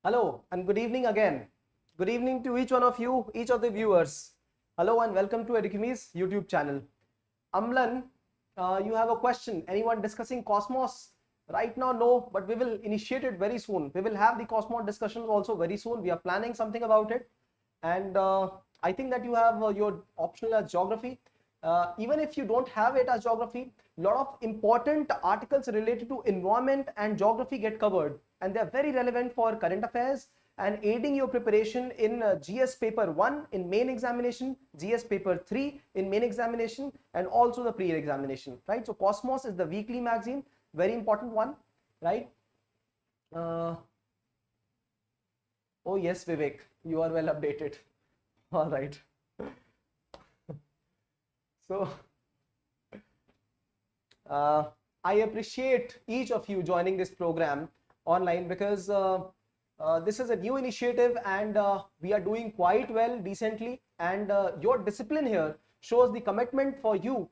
Hello and good evening again. Good evening to each one of you, each of the viewers. Hello and welcome to Edukemy's YouTube channel. Amlan, you have a question. Anyone discussing Cosmos? Right now, no, but we will initiate it very soon. We will have the Cosmos discussions also very soon. We are planning something about it. And I think that you have your optional as geography. Even if you don't have it as geography, a lot of important articles related to environment and geography get covered, and they are very relevant for current affairs and aiding your preparation in GS paper 1 in main examination, GS paper 3 in main examination, and also the pre-examination, right? So Cosmos is the weekly magazine, very important one, right? Oh yes, Vivek, you are well updated. All right. So I appreciate each of you joining this program online because this is a new initiative and we are doing quite well decently, and your discipline here shows the commitment for you,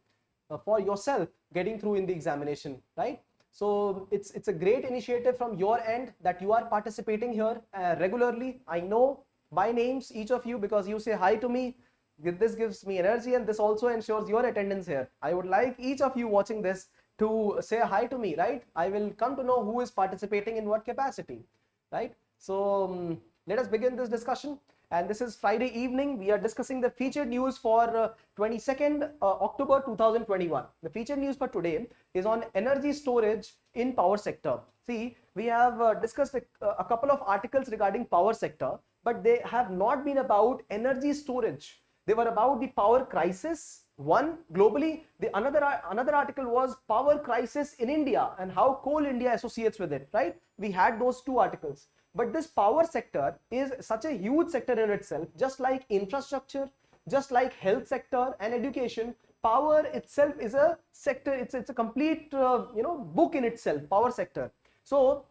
for yourself getting through in the examination, right? So it's a great initiative from your end that you are participating here regularly. I know by names each of you because you say hi to me. This gives me energy, and this also ensures your attendance here. I would like each of you watching this to say hi to me, right? I will come to know who is participating in what capacity, right? So let us begin this discussion. And this is Friday evening. We are discussing the featured news for 22nd October 2021. The featured news for today is on energy storage in power sector. See, we have discussed a couple of articles regarding power sector, but they have not been about energy storage. They were about the power crisis, one globally. The another article was power crisis in India and how Coal India associates with it, right? We had those two articles. But this power sector is such a huge sector in itself, just like infrastructure, just like health sector and education. Power itself is a sector. It's a complete book in itself, power sector. So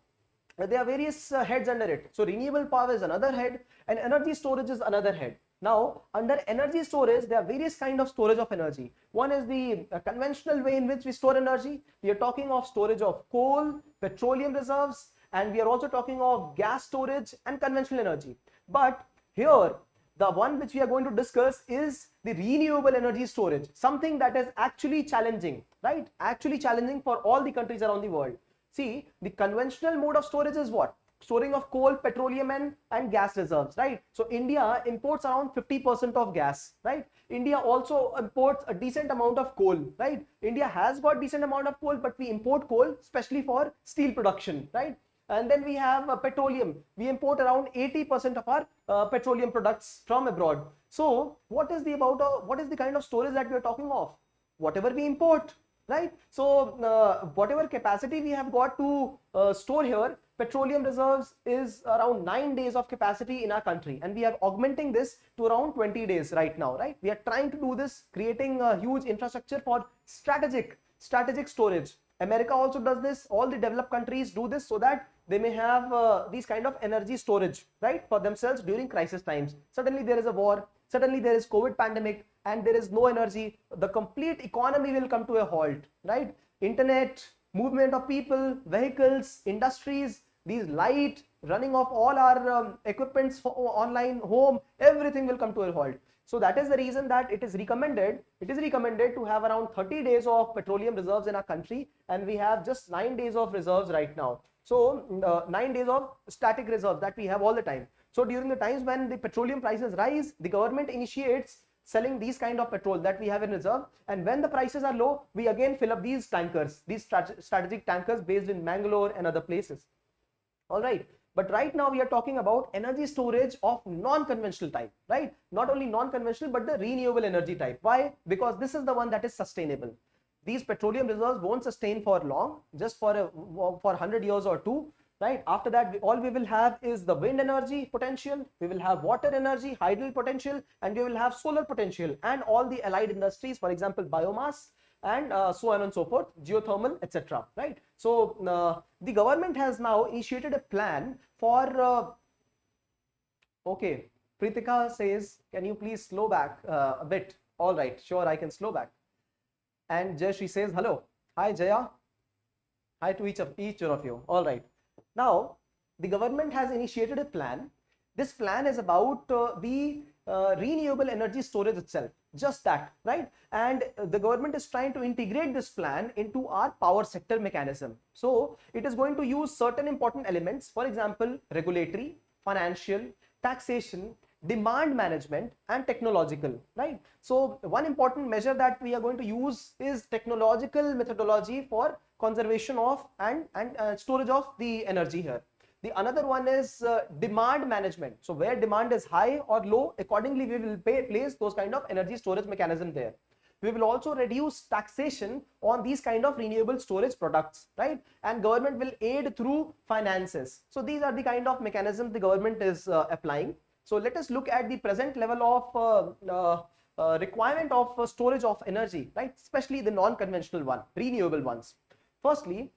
there are various heads under it. So renewable power is another head and energy storage is another head. Now, under energy storage, there are various kinds of storage of energy. One is the conventional way in which we store energy. We are talking of storage of coal, petroleum reserves, and we are also talking of gas storage and conventional energy. But here, the one which we are going to discuss is the renewable energy storage, something that is actually challenging, right? Actually challenging for all the countries around the world. See, the conventional mode of storage is what? Storing of coal, petroleum and gas reserves, right? So India imports around 50% of gas, right? India also imports a decent amount of coal, right? India has got decent amount of coal, but we import coal especially for steel production, right? And then we have petroleum. We import around 80% of our petroleum products from abroad. So what is the kind of storage that we are talking of? Whatever we import, right? So whatever capacity we have got to store here, petroleum reserves is around 9 days of capacity in our country, and we are augmenting this to around 20 days right now, right? We are trying to do this, creating a huge infrastructure for strategic storage. America also does this. All the developed countries do this so that they may have these kind of energy storage, right, for themselves during crisis times. Suddenly there is a war, suddenly there is COVID pandemic, and there is no energy. The complete economy will come to a halt, right? Internet, movement of people, vehicles, industries, these light, running of all our equipments for online, home, everything will come to a halt. So that is the reason that it is recommended to have around 30 days of petroleum reserves in our country, and we have just 9 days of reserves right now. So 9 days of static reserves that we have all the time. So during the times when the petroleum prices rise, the government initiates selling these kind of petrol that we have in reserve, and when the prices are low, we again fill up these tankers, these strategic tankers based in Mangalore and other places. All right. But right now we are talking about energy storage of non-conventional type, right? Not only non-conventional, but the renewable energy type. Why? Because this is the one that is sustainable. These petroleum reserves won't sustain for long, just for 100 years or two, right? After that, all we will have is the wind energy potential, we will have water energy, hydel potential, and we will have solar potential, and all the allied industries, for example, biomass, and so on and so forth, geothermal, etc. Right? So the government has now initiated a plan for okay, Pritika says, can you please slow back a bit? All right, sure, I can slow back. And Jayashree says, hello. Hi Jaya. Hi to each of you. All right. Now the government has initiated a plan. This plan is about the renewable energy storage itself, just that, right? And the government is trying to integrate this plan into our power sector mechanism. So it is going to use certain important elements, for example, regulatory, financial, taxation, demand management, and technological, right? So one important measure that we are going to use is technological methodology for conservation of and storage of the energy here. The another one is demand management. So where demand is high or low, accordingly we will place those kind of energy storage mechanism there. We will also reduce taxation on these kind of renewable storage products, right? And government will aid through finances. So these are the kind of mechanisms the government is applying. So let us look at the present level of requirement of storage of energy, right? Especially the non-conventional one, renewable ones. Firstly,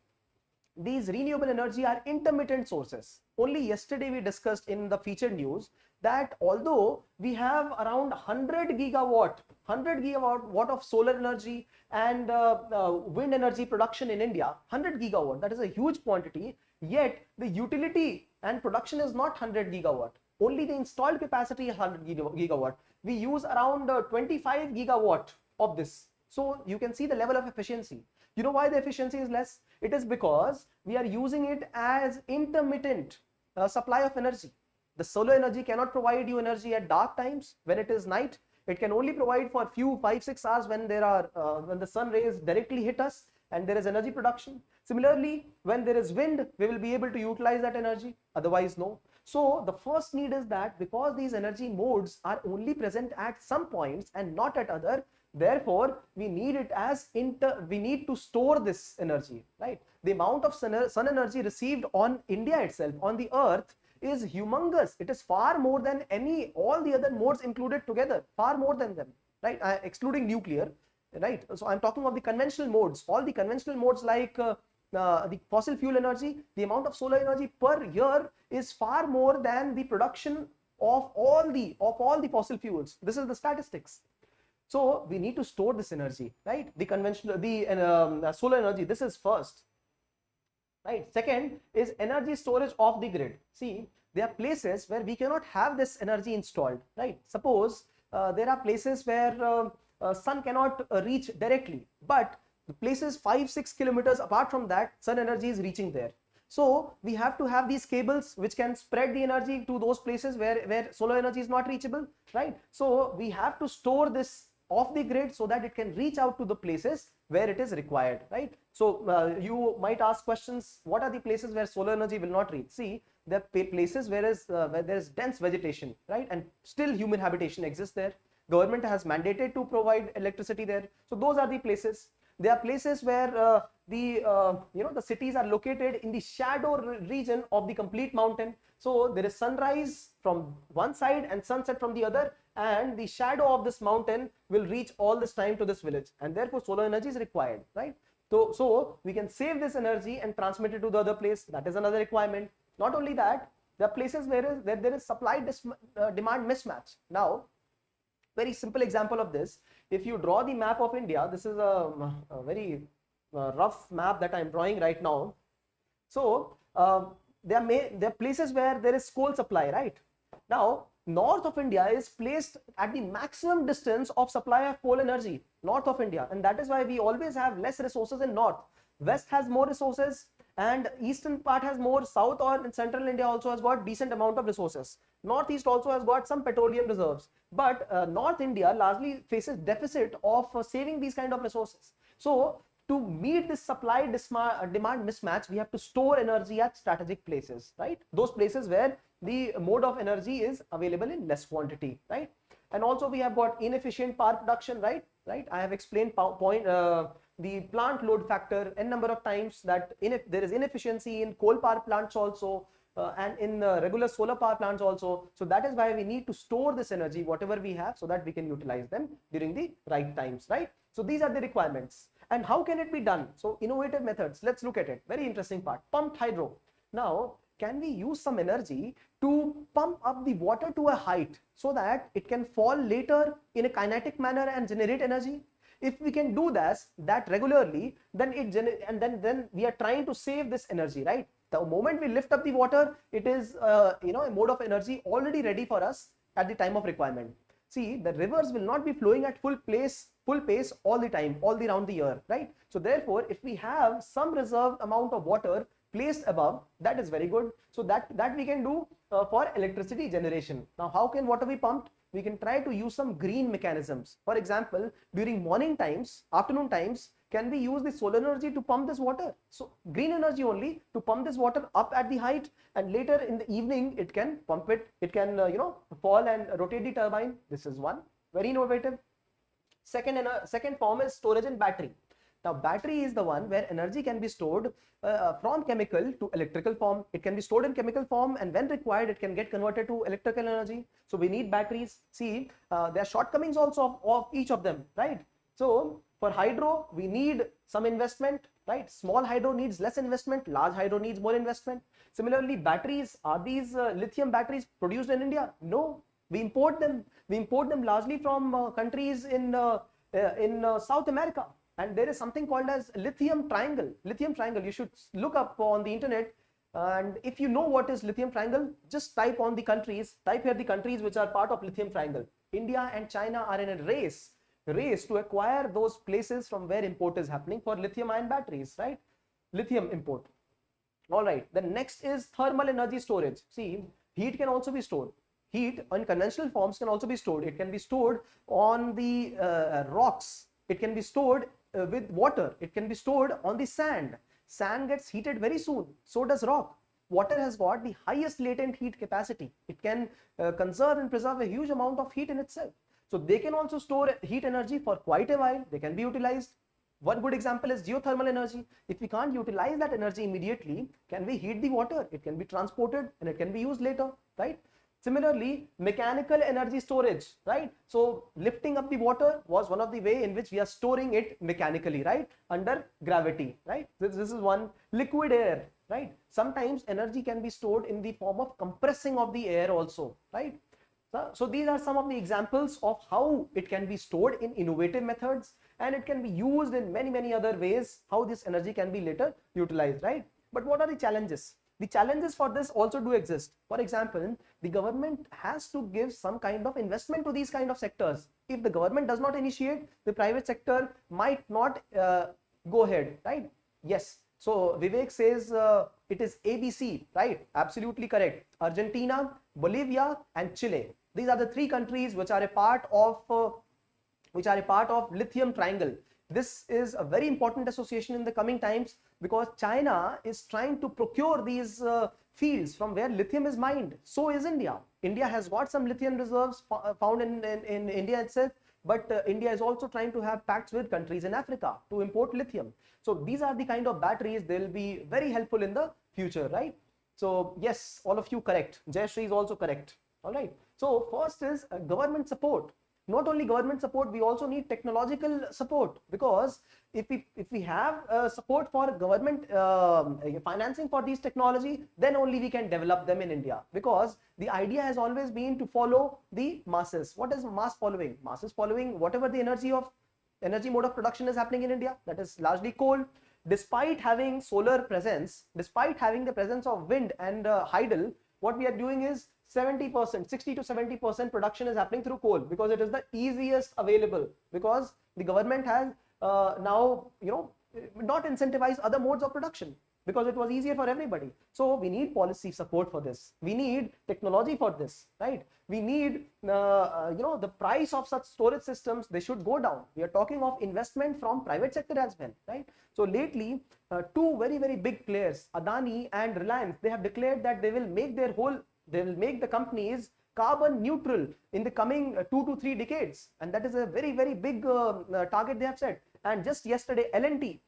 these renewable energy are intermittent sources. Only yesterday we discussed in the featured news that although we have around 100 gigawatt of solar energy and wind energy production in India, 100 gigawatt, that is a huge quantity, yet the utility and production is not 100 gigawatt. Only the installed capacity is 100 gigawatt. We use around 25 gigawatt of this. So you can see the level of efficiency. You know why the efficiency is less? It is because we are using it as intermittent supply of energy. The solar energy cannot provide you energy at dark times when it is night. It can only provide for a few 5-6 hours when there are when the sun rays directly hit us and there is energy production. Similarly, when there is wind, we will be able to utilize that energy. Otherwise, no. So the first need is that because these energy modes are only present at some points and not at other, therefore we need it as we need to store this energy, right? The amount of sun energy received on India itself, on the earth, is humongous. It is far more than all the other modes included together, far more than them, right? Excluding nuclear, right? So I'm talking of the conventional modes. All the conventional modes like the fossil fuel energy, the amount of solar energy per year is far more than the production of all the fossil fuels. This is the statistics. So we need to store this energy, right? The conventional, solar energy, this is first, right? Second is energy storage off the grid. See, there are places where we cannot have this energy installed, right? Suppose there are places where sun cannot reach directly, but the places 5-6 kilometers apart from that, sun energy is reaching there. So we have to have these cables which can spread the energy to those places where solar energy is not reachable, right? So we have to store this off the grid so that it can reach out to the places where it is required, right? So you might ask questions, what are the places where solar energy will not reach? See, there are places where there is dense vegetation, right? And still human habitation exists there. Government has mandated to provide electricity there. So those are the places. There are places where the cities are located in the shadow region of the complete mountain. So there is sunrise from one side and sunset from the other, and the shadow of this mountain will reach all this time to this village, and therefore solar energy is required, right? So we can save this energy and transmit it to the other place. That is another requirement. Not only that, there are places where there is supply demand mismatch. Now, very simple example of this, if you draw the map of India, this is a very rough map that I'm drawing right now. So there are places where there is coal supply, right? Now north of India is placed at the maximum distance of supply of coal energy, north of India, and that is why we always have less resources in north. West has more resources and eastern part has more. South or in central India also has got decent amount of resources. Northeast also has got some petroleum reserves, but North India largely faces deficit of saving these kind of resources. So to meet this supply demand mismatch, we have to store energy at strategic places, right? Those places where the mode of energy is available in less quantity, right? And also we have got inefficient power production, right? I have explained the plant load factor n number of times, that there is inefficiency in coal power plants also, and in regular solar power plants also. So that is why we need to store this energy, whatever we have, so that we can utilize them during the right times, right? So these are the requirements. And how can it be done? So innovative methods, let's look at it. Very interesting part. Pumped hydro. Now, can we use some energy to pump up the water to a height so that it can fall later in a kinetic manner and generate energy? If we can do that regularly, then then we are trying to save this energy, right? The moment we lift up the water, it is a mode of energy already ready for us at the time of requirement. See, the rivers will not be flowing at full pace all the time, all around the year, right? So therefore, if we have some reserved amount of water placed above, that is very good. So that we can do for electricity generation. Now, how can water be pumped? We can try to use some green mechanisms. For example, during morning times, afternoon times, can we use the solar energy to pump this water? So green energy only to pump this water up at the height, and later in the evening it can pump it. It can fall and rotate the turbine. This is one very innovative. Second form is storage in battery. Now, battery is the one where energy can be stored from chemical to electrical form. It can be stored in chemical form, and when required, it can get converted to electrical energy. So we need batteries. See, there are shortcomings also of each of them, right? So for hydro, we need some investment, right? Small hydro needs less investment. Large hydro needs more investment. Similarly, batteries, are these lithium batteries produced in India? No, we import them. We import them largely from countries in South America. And there is something called as lithium triangle. Lithium triangle, you should look up on the internet. And if you know what is lithium triangle, just type here the countries which are part of lithium triangle. India and China are in a race to acquire those places from where import is happening for lithium ion batteries, right? Lithium import. All right. The next is thermal energy storage. See, heat can also be stored. Heat in conventional forms can also be stored. It can be stored on the rocks. It can be stored with water. It can be stored on the sand. Sand gets heated very soon. So does rock. Water has got the highest latent heat capacity. It can conserve and preserve a huge amount of heat in itself. So they can also store heat energy for quite a while. They can be utilized. One good example is geothermal energy. If we can't utilize that energy immediately, can we heat the water? It can be transported and it can be used later, right? Similarly, mechanical energy storage, right? So lifting up the water was one of the way in which we are storing it mechanically, right? Under gravity, right? This is one. Liquid air, right? Sometimes energy can be stored in the form of compressing of the air also, right? So these are some of the examples of how it can be stored in innovative methods, and it can be used in many other ways, how this energy can be later utilized, right? But what are the challenges? The challenges for this also do exist. For example, the government has to give some kind of investment to these kind of sectors. If the government does not initiate, the private sector might not go ahead, right? Yes. So Vivek says it is ABC, right? Absolutely correct. Argentina, Bolivia, and Chile. These are the three countries which are a part of lithium triangle. This is a very important association in the coming times because China is trying to procure these fields from where lithium is mined. So is India. India has got some lithium reserves found in India itself, but India is also trying to have pacts with countries in Africa to import lithium. So these are the kind of batteries, they will be very helpful in the future, right? So yes, all of you correct. Jayashree is also correct. All right. So first is government support. Not only government support, we also need technological support, because if we have support for government financing for these technology, then only we can develop them in India, because the idea has always been to follow the masses. What is mass following? Mass is following whatever the energy mode of production is happening in India, that is largely coal. Despite having solar presence, despite having the presence of wind and hydel, what we are doing is 70%, 60 to 70% production is happening through coal, because it is the easiest available, because the government has now not incentivized other modes of production, because it was easier for everybody. So we need policy support for this. We need technology for this, right? We need the price of such storage systems, they should go down. We are talking of investment from private sector as well, right? So lately, two very big players, Adani and Reliance, they have declared that they will make the companies carbon neutral in the coming 2 to 3 decades, and that is a very big target they have set. And just yesterday, L&T,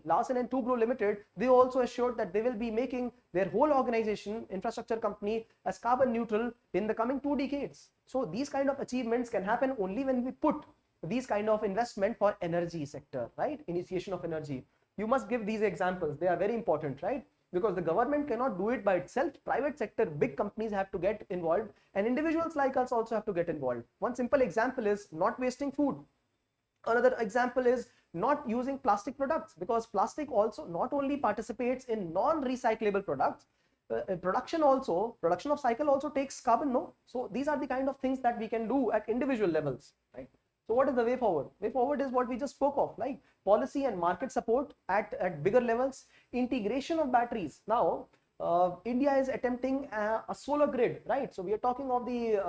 Larsen and Toubro Limited, they also assured that they will be making their whole organization, infrastructure company, as carbon neutral in the coming 2 decades. So these kind of achievements can happen only when we put these kind of investment for energy sector, right? Initiation of energy. You must give these examples. They are very important, right? Because the government cannot do it by itself. Private sector, big companies have to get involved, and individuals like us also have to get involved. One simple example is not wasting food. Another example is not using plastic products, because plastic also not only participates in non-recyclable products, production of cycle also takes carbon, no? So these are the kind of things that we can do at individual levels, right? So what is the way forward? Way forward is what we just spoke of, like policy and market support at bigger levels, integration of batteries. Now, India is attempting a solar grid, right? So we are talking of the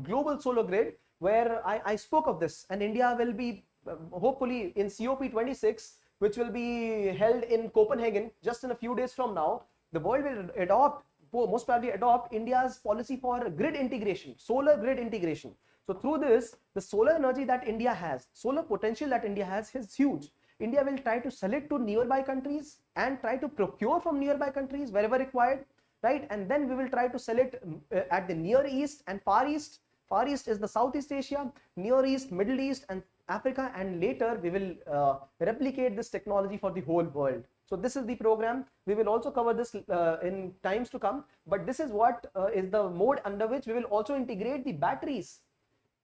global solar grid, where I spoke of this, and India will be hopefully in COP26, which will be held in Copenhagen just in a few days from now. The world will most probably adopt India's policy for grid integration, solar grid integration. So through this, the solar energy that India has, solar potential that India has is huge. India will try to sell it to nearby countries and try to procure from nearby countries wherever required, right? And then we will try to sell it at the Near East and Far East. Far East is the Southeast Asia, Near East, Middle East, and Africa, and later we will replicate this technology for the whole world. So this is the program. We will also cover this in times to come, but this is what is the mode under which we will also integrate the batteries,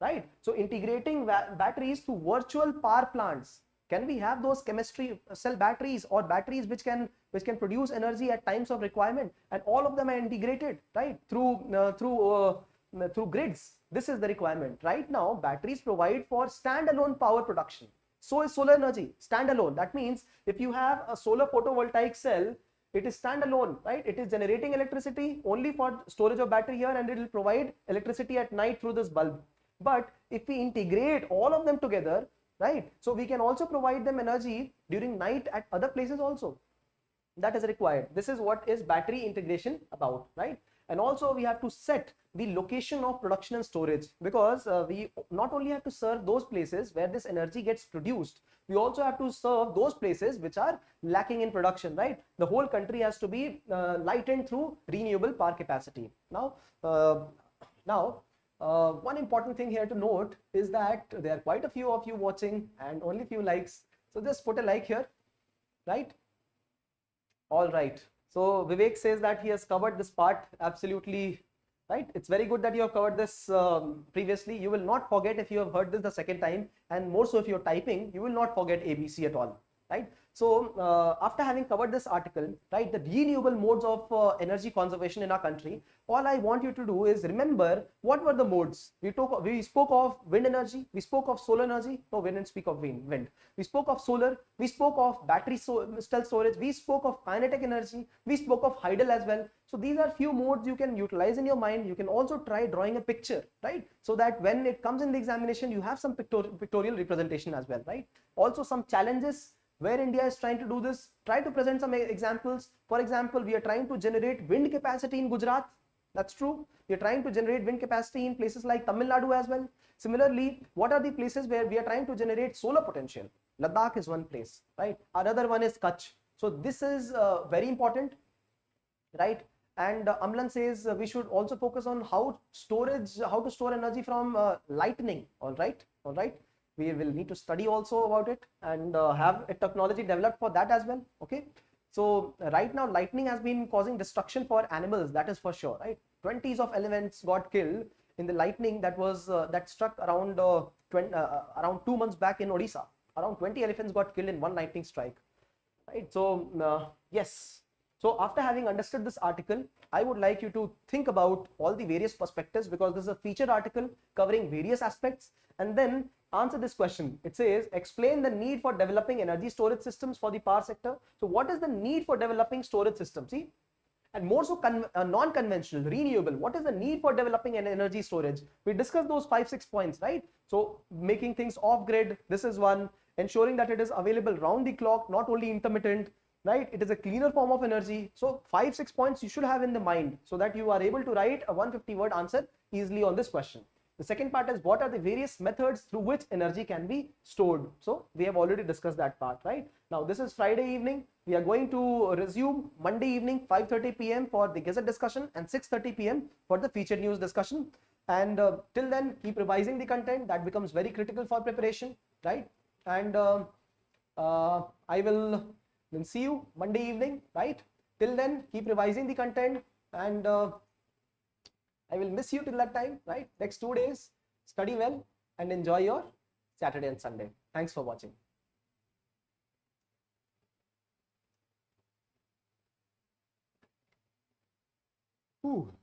right? So integrating batteries to virtual power plants. Can we have those chemistry cell batteries or batteries which can produce energy at times of requirement, and all of them are integrated, right, through grids? This is the requirement. Right now, batteries provide for standalone power production. So is solar energy standalone. That means if you have a solar photovoltaic cell, it is standalone, right? It is generating electricity only for storage of battery here, and it will provide electricity at night through this bulb. But if we integrate all of them together, right, so we can also provide them energy during night at other places also. That is required. This is what is battery integration about, right? And also we have to set the location of production and storage, because we not only have to serve those places where this energy gets produced, we also have to serve those places which are lacking in production, right? The whole country has to be lightened through renewable power capacity. Now, one important thing here to note is that there are quite a few of you watching and only few likes. So just put a like here, right? All right. So Vivek says that he has covered this part absolutely, right? It's very good that you have covered this previously. You will not forget if you have heard this the second time, and more so if you're typing, you will not forget ABC at all, right? So after having covered this article, right, the renewable modes of energy conservation in our country, all I want you to do is remember what were the modes. We spoke of wind energy, we spoke of solar energy. No, we didn't speak of wind. We spoke of solar, we spoke of battery cell storage, we spoke of kinetic energy, we spoke of hydel as well. So these are few modes you can utilize in your mind. You can also try drawing a picture, right? So that when it comes in the examination, you have some pictorial representation as well, right? Also some challenges where India is trying to do this. Try to present some examples. For example, we are trying to generate wind capacity in Gujarat. That's true. We are trying to generate wind capacity in places like Tamil Nadu as well. Similarly, what are the places where we are trying to generate solar potential? Ladakh is one place, right? Another one is Kutch. So this is very important, right? And Amlan says we should also focus on how to store energy from lightning. All right. We will need to study also about it and have a technology developed for that as well. Okay. So right now, lightning has been causing destruction for animals. That is for sure, right? 20s of elephants got killed in the lightning that struck around 2 months back in Odisha. Around 20 elephants got killed in one lightning strike, right? So yes. So after having understood this article, I would like you to think about all the various perspectives, because this is a featured article covering various aspects, and then answer this question. It says, explain the need for developing energy storage systems for the power sector. So what is the need for developing storage systems? See, and more so non-conventional, renewable. What is the need for developing an energy storage? We discussed those 5-6 points, right? So making things off grid, this is one. Ensuring that it is available round the clock, not only intermittent, right? It is a cleaner form of energy. So 5-6 points you should have in the mind, so that you are able to write a 150-word answer easily on this question. The second part is, what are the various methods through which energy can be stored? So we have already discussed that part, right? Now this is Friday evening. We are going to resume Monday evening 5:30 p.m. for the Gazette discussion and 6:30 p.m. for the featured news discussion. And till then, keep revising the content. That becomes very critical for preparation, right? And I will then see you Monday evening, right? Till then, keep revising the content, and I will miss you till that time, right? Next 2 days, study well and enjoy your Saturday and Sunday. Thanks for watching. Whew.